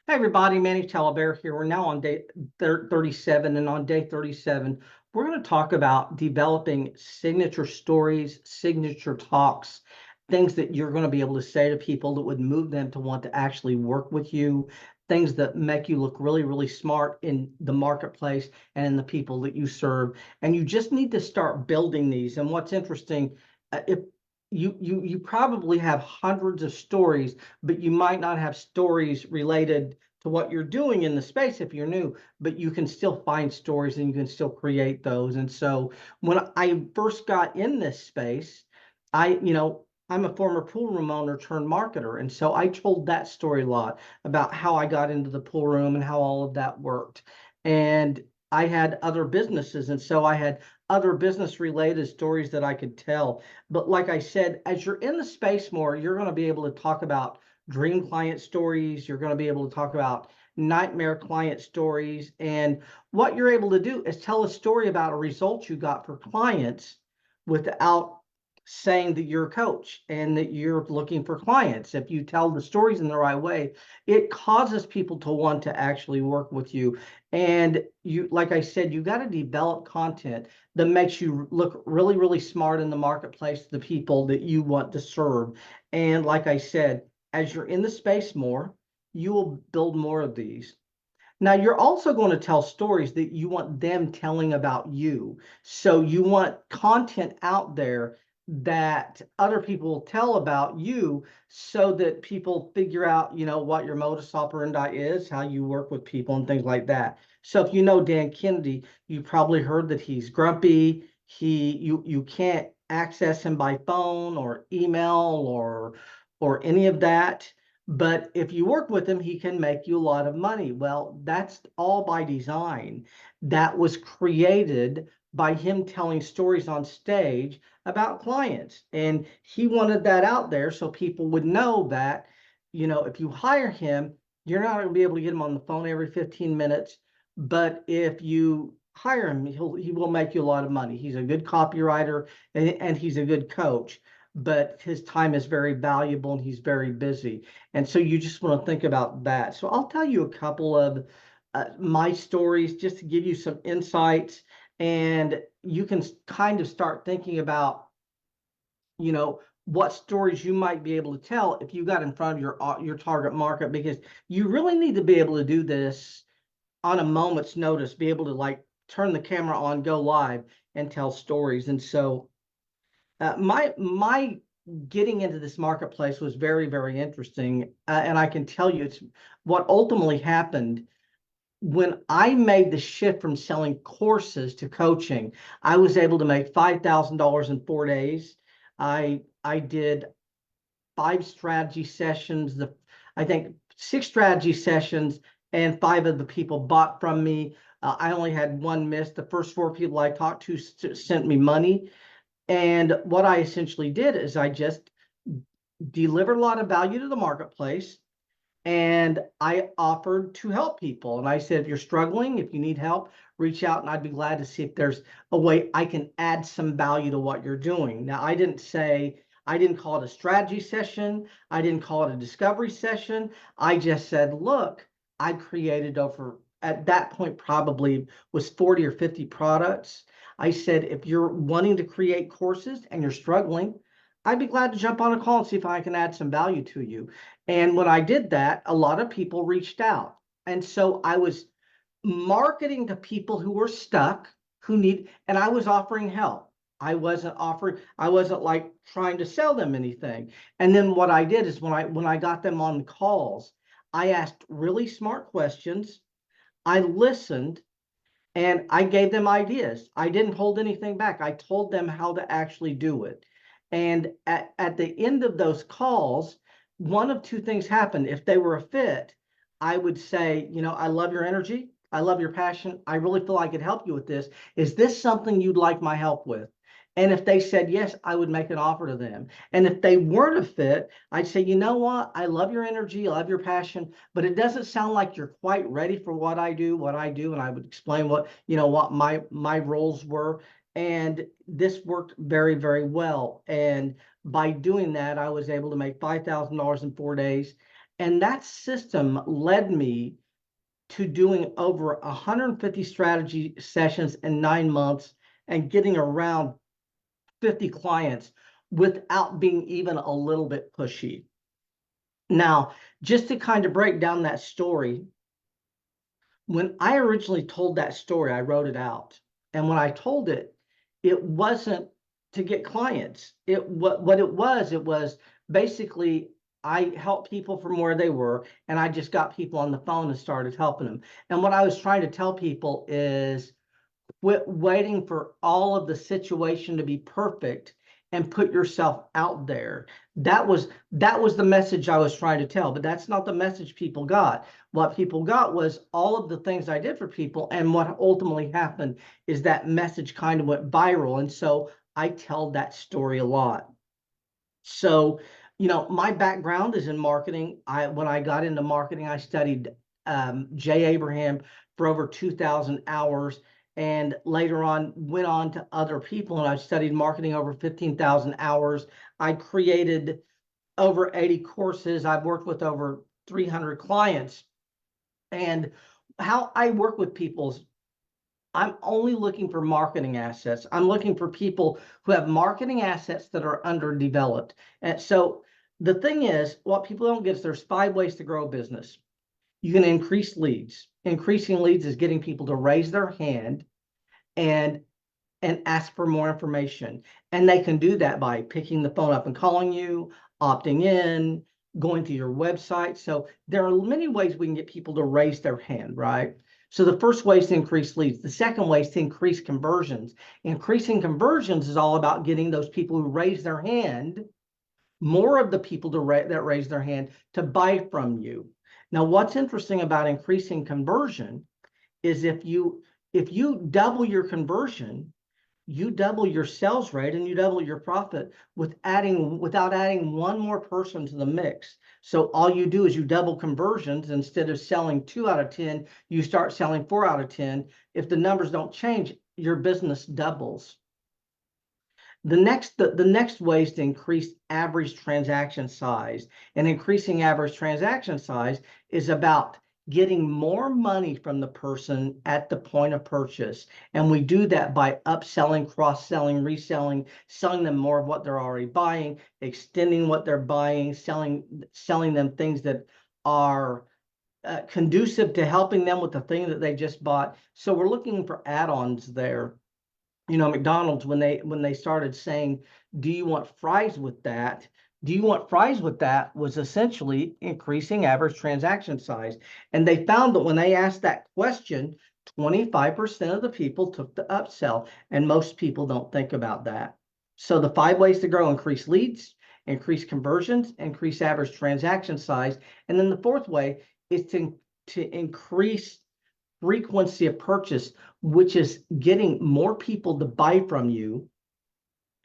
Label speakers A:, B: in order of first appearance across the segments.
A: Hey everybody, Manny Talabear here. We're now on day 37, and on day 37, we're going to talk about developing signature stories, signature talks, things that you're going to be able to say to people that would move them to want to actually work with you, things that make you look really, really smart in the marketplace and in the people that you serve. And you just need to start building these. And what's interesting, if you probably have hundreds of stories, but you might not have stories related to what you're doing in the space if you're new, but you can still find stories and you can still create those. And so when I first got in this space, I'm a former pool room owner turned marketer. And so I told that story a lot about how I got into the pool room and how all of that worked. And I had other businesses. And so I had other business related stories that I could tell. But like I said, as you're in the space more, you're going to be able to talk about dream client stories. You're going to be able to talk about nightmare client stories. And what you're able to do is tell a story about a result you got for clients without saying that you're a coach and that you're looking for clients. If you tell the stories in the right way, it causes people to want to actually work with you. And you, like I said, you got to develop content that makes you look really, really smart in the marketplace, the people that you want to serve. And like I said, as you're in the space more, you will build more of these. Now, you're also going to tell stories that you want them telling about you. So you want content out there that other people will tell about you so that people figure out, what your modus operandi is, how you work with people and things like that. So if you know Dan Kennedy, you probably heard that he's grumpy. You can't access him by phone or email or any of that. But if you work with him, he can make you a lot of money. Well, that's all by design. That was created by him telling stories on stage about clients. And he wanted that out there so people would know that, if you hire him, you're not going to be able to get him on the phone every 15 minutes. But if you hire him, he will make you a lot of money. He's a good copywriter and he's a good coach, but his time is very valuable and he's very busy. And so you just want to think about that. So I'll tell you a couple of my stories just to give you some insights, and you can kind of start thinking about, what stories you might be able to tell if you got in front of your target market, because you really need to be able to do this on a moment's notice, be able to like turn the camera on, go live, and tell stories. And so my getting into this marketplace was very, very interesting. And I can tell you it's what ultimately happened when I made the shift from selling courses to coaching. I was able to make $5,000 in 4 days. I did 5 strategy sessions, I think 6 strategy sessions, and 5 of the people bought from me. I only had one miss. The first 4 people I talked to sent me money. And what I essentially did is I just delivered a lot of value to the marketplace, and I offered to help people. And I said, if you're struggling, if you need help, reach out and I'd be glad to see if there's a way I can add some value to what you're doing. Now, I didn't call it a strategy session. I didn't call it a discovery session. I just said, look, I created over, at that point, probably was 40 or 50 products. I said, if you're wanting to create courses and you're struggling, I'd be glad to jump on a call and see if I can add some value to you. And when I did that, a lot of people reached out. And so I was marketing to people who were stuck, and I was offering help. I wasn't like trying to sell them anything. And then what I did is when I got them on the calls, I asked really smart questions. I listened and I gave them ideas. I didn't hold anything back. I told them how to actually do it. And at the end of those calls, one of two things happened. If they were a fit, I would say, I love your energy. I love your passion. I really feel I could help you with this. Is this something you'd like my help with? And if they said yes, I would make an offer to them. And if they weren't a fit, I'd say, you know what? I love your energy. I love your passion, but it doesn't sound like you're quite ready for what I do. And I would explain what my roles were. And this worked very, very well. And by doing that, I was able to make $5,000 in 4 days. And that system led me to doing over 150 strategy sessions in 9 months and getting around 50 clients without being even a little bit pushy. Now, just to kind of break down that story, when I originally told that story, I wrote it out. And when I told it, it wasn't to get clients. What it was basically I helped people from where they were, and I just got people on the phone and started helping them. And what I was trying to tell people is quit waiting for all of the situation to be perfect and put yourself out there. That was the message I was trying to tell, but that's not the message people got. What people got was all of the things I did for people, and what ultimately happened is that message kind of went viral. And so I tell that story a lot. So, my background is in marketing. When I got into marketing, I studied Jay Abraham for over 2,000 hours, and later on went on to other people, and I studied marketing over 15,000 hours. I created over 80 courses. I've worked with over 300 clients. And how I work with people's I'm only looking for marketing assets. I'm looking for people who have marketing assets that are underdeveloped. And so the thing is, what people don't get is there's 5 ways to grow a business. You can increase leads. Increasing leads is getting people to raise their hand and ask for more information. And they can do that by picking the phone up and calling you, opting in, going to your website. So there are many ways we can get people to raise their hand, right? So the first way is to increase leads. The second way is to increase conversions. Increasing conversions is all about getting those people who raise their hand, more of the people that raise their hand, to buy from you. Now, what's interesting about increasing conversion is if you double your conversion, you double your sales rate and you double your profit without adding one more person to the mix. So all you do is you double conversions. Instead of selling 2 out of 10, you start selling 4 out of 10. If the numbers don't change, your business doubles. The next way is to increase average transaction size. And increasing average transaction size is about getting more money from the person at the point of purchase. And we do that by upselling, cross-selling, reselling, selling them more of what they're already buying, extending what they're buying, selling them things that are conducive to helping them with the thing that they just bought. So we're looking for add-ons there. McDonald's, when they started saying, do you want fries with that? Do you want fries with that was essentially increasing average transaction size. And they found that when they asked that question, 25% of the people took the upsell, and most people don't think about that. So the 5 ways to grow: increase leads, increase conversions, increase average transaction size. And then the 4th way is to increase frequency of purchase, which is getting more people to buy from you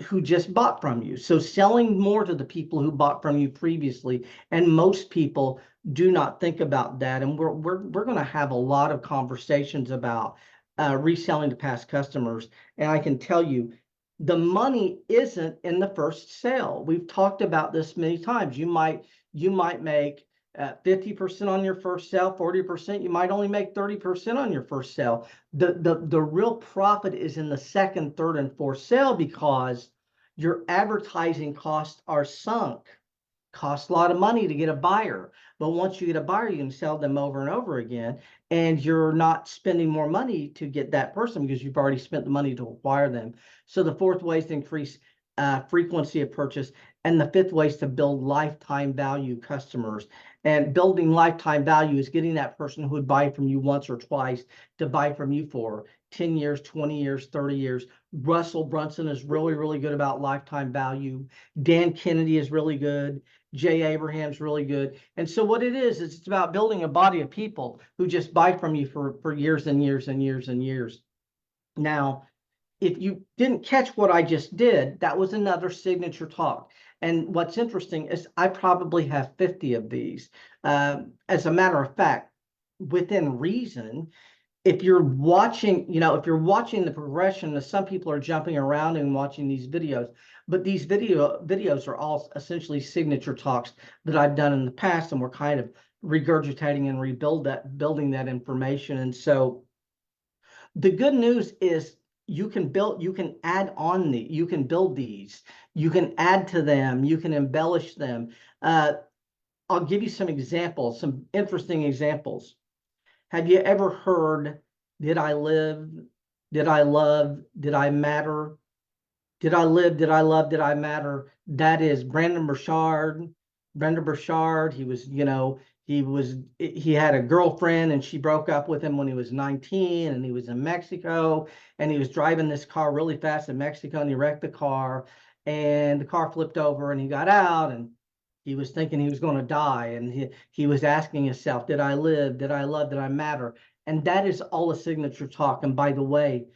A: who just bought from you. So selling more to the people who bought from you previously. And most people do not think about that. And we're going to have a lot of conversations about reselling to past customers. And I can tell you, the money isn't in the first sale. We've talked about this many times. You might make 50% on your first sale, 40%. You might only make 30% on your first sale. The real profit is in the second, third, and fourth sale, because your advertising costs are sunk. Costs a lot of money to get a buyer, but once you get a buyer, you can sell them over and over again, and you're not spending more money to get that person because you've already spent the money to acquire them. So the 4th way is to increase frequency of purchase, and the 5th way is to build lifetime value customers. And building lifetime value is getting that person who would buy from you once or twice to buy from you for 10 years, 20 years, 30 years. Russell Brunson is really, really good about lifetime value. Dan Kennedy is really good. Jay Abraham's really good. And so what it is it's about building a body of people who just buy from you for years and years and years and years. Now, if you didn't catch what I just did, that was another signature talk. And what's interesting is I probably have 50 of these. As a matter of fact, within reason, if you're watching, if you're watching the progression, some people are jumping around and watching these videos, but these videos are all essentially signature talks that I've done in the past, and we're kind of regurgitating and building that information. And so the good news is you can build, you can add on you can build these, you can add to them, you can embellish them. I'll give you some examples, some interesting examples. Have you ever heard, did I live? Did I love? Did I matter? Did I live? Did I love? Did I matter? That is Brendon Burchard. Brendon Burchard, he had a girlfriend and she broke up with him when he was 19, and he was in Mexico, and he was driving this car really fast in Mexico, and he wrecked the car, and the car flipped over, and he got out, and he was thinking he was going to die, and he was asking himself, did I live? Did I love? Did I matter? And that is all a signature talk. And by the way,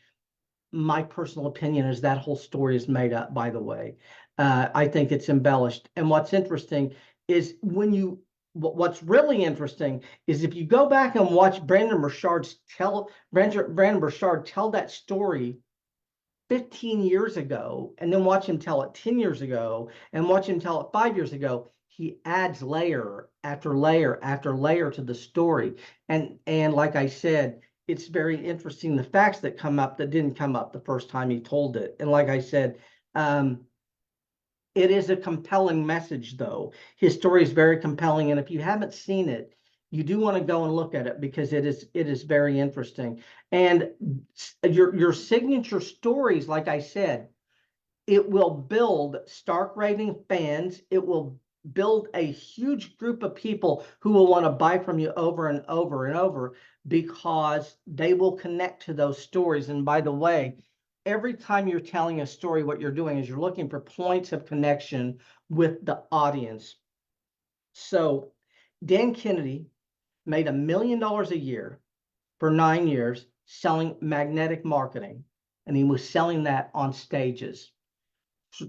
A: my personal opinion is that whole story is made up, by the way. I think it's embellished. And what's interesting is what's really interesting is if you go back and watch Brendon Burchard tell that story 15 years ago, and then watch him tell it 10 years ago, and watch him tell it 5 years ago, he adds layer after layer after layer to the story. And like I said, it's very interesting, the facts that come up that didn't come up the first time he told it. And like I said, it is a compelling message, though. His story is very compelling, and if you haven't seen it, you do want to go and look at it, because it is very interesting. And your signature stories, like I said, it will build Stark Rating fans. It will build a huge group of people who will want to buy from you over and over and over, because they will connect to those stories. And by the way, every time you're telling a story, what you're doing is you're looking for points of connection with the audience. So Dan Kennedy made $1 million a year for 9 years selling magnetic marketing, and he was selling that on stages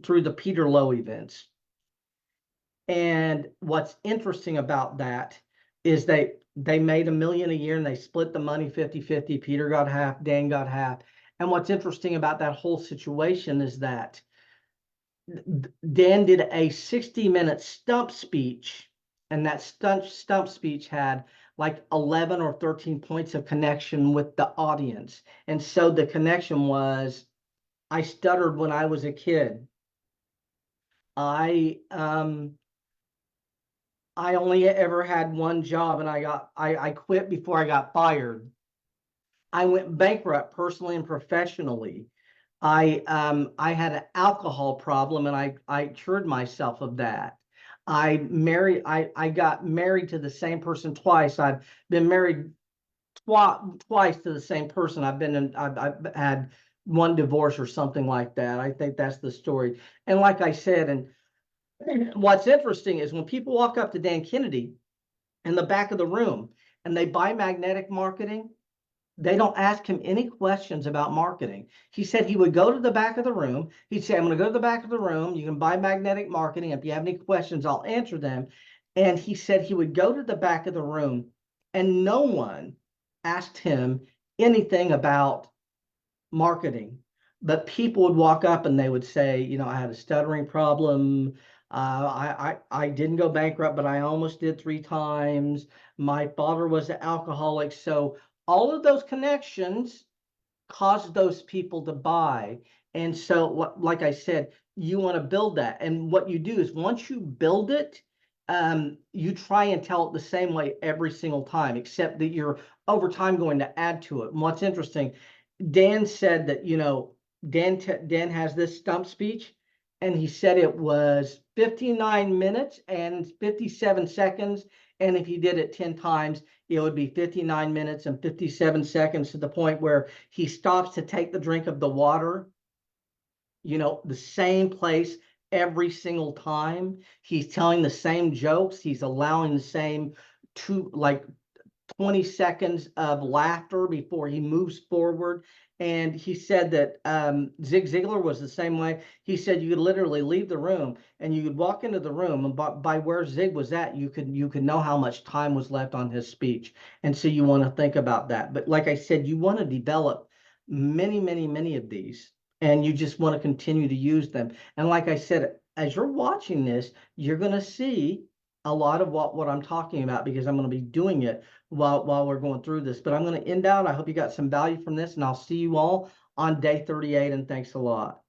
A: through the Peter Lowe events. And what's interesting about that is they made $1 million a year, and they split the money 50-50. Peter got half, Dan got half. And what's interesting about that whole situation is that Dan did a 60-minute stump speech, and that stump speech had like 11 or 13 points of connection with the audience. And so the connection was, I stuttered when I was a kid. I only ever had one job, and I quit before I got fired. I went bankrupt personally and professionally. I had an alcohol problem, and I cured myself of that. I got married to the same person twice. I've been married twice to the same person. I've had one divorce or something like that. I think that's the story. And like I said, and what's interesting is when people walk up to Dan Kennedy in the back of the room and they buy magnetic marketing, they don't ask him any questions about marketing. He said he would go to the back of the room. He'd say, I'm going to go to the back of the room. You can buy magnetic marketing. If you have any questions, I'll answer them. And he said he would go to the back of the room, and no one asked him anything about marketing. But people would walk up and they would say, I had a stuttering problem. I didn't go bankrupt, but I almost did 3 times. My father was an alcoholic. So all of those connections caused those people to buy. And so, like I said, you want to build that. And what you do is once you build it, you try and tell it the same way every single time, except that you're over time going to add to it. And what's interesting, Dan said that, Dan has this stump speech, and he said it was 59 minutes and 57 seconds. And if he did it 10 times, it would be 59 minutes and 57 seconds, to the point where he stops to take the drink of the water, the same place every single time. He's telling the same jokes. He's allowing the same 20 seconds of laughter before he moves forward. And he said that Zig Ziglar was the same way. He said you could literally leave the room and you could walk into the room, and by where Zig was at, you could know how much time was left on his speech. And so you want to think about that. But like I said, you want to develop many of these, and you just want to continue to use them. And like I said, as you're watching this, you're going to see a lot of what I'm talking about, because I'm going to be doing it while we're going through this. But I'm going to end out. I hope you got some value from this, and I'll see you all on day 38, and thanks a lot.